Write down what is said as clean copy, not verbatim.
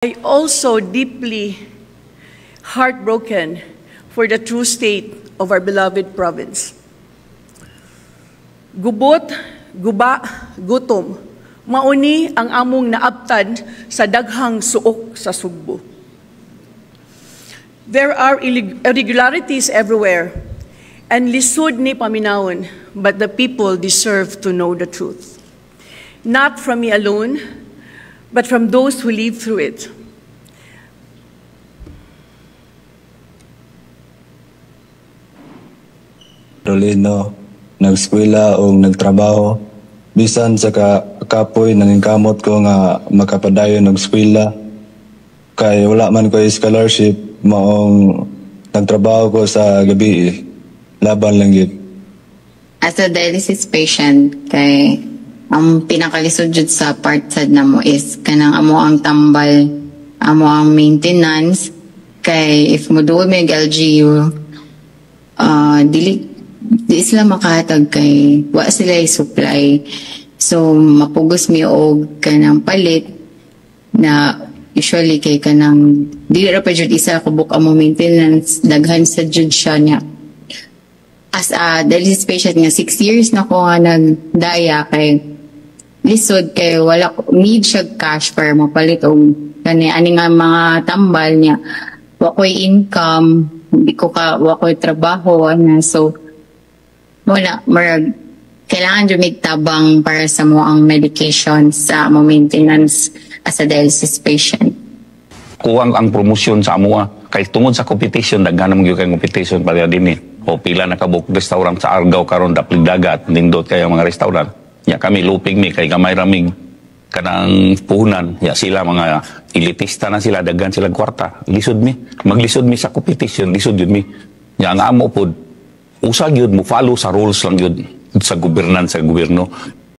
I also deeply heartbroken for the true state of our beloved province. Gubot, guba, gutom, mauni ang among naabtan sa daghang suok sa Sugbo. There are irregularities everywhere, and lisod ni paminawon, but the people deserve to know the truth. Not from me alone, but from those who live through it. Rolino, nag-eskwela o nagtrabaho. Bisan sa kapoy, naningkamot ko nga makapadayon nag-eskwela. Kay wala man ko scholarship, maong nagtrabaho ko sa gabi. Laban lang yun. As a dialysis patient, kay ang pinakalisod jud sa part sad na mo is kanang amo ang tambal, amo ang maintenance. Kay if mo duol may LGU, di sila makahatag kay wa sila supply. So mapugos mi og kanang palit na usually kay kanang dili ra pa jud isa kubok amo maintenance, daghan sa jud siya niya. As a dialysis patient nga 6 years na ko nga nagdaya kay lisod kay wala need siya cash para mapalit og kani ani nga mga tambal niya. Wa ko'y income, wa ko'y trabaho ana, so wala marag kailangan jud mig tabang para sa mo ang medication sa mo maintenance as a dialysis patient. Kuwang ang promosyon sa amoa kay tungod sa competition daghan mo gyud kay competition para dinhi. O pila na kabuk restaurant sa Argao karon daplig dagat nindot kay mga restaurant. Ya kami lupig mi kay gamay ramig kanang puhunan. Ya sila mga elitista na sila, daghan sila kwarta. Lisod mi, maglisod mi sa competition, lisod yun mi. Ya nga amo pod usag yun mo follow sa rules lang yun sa gobyerno.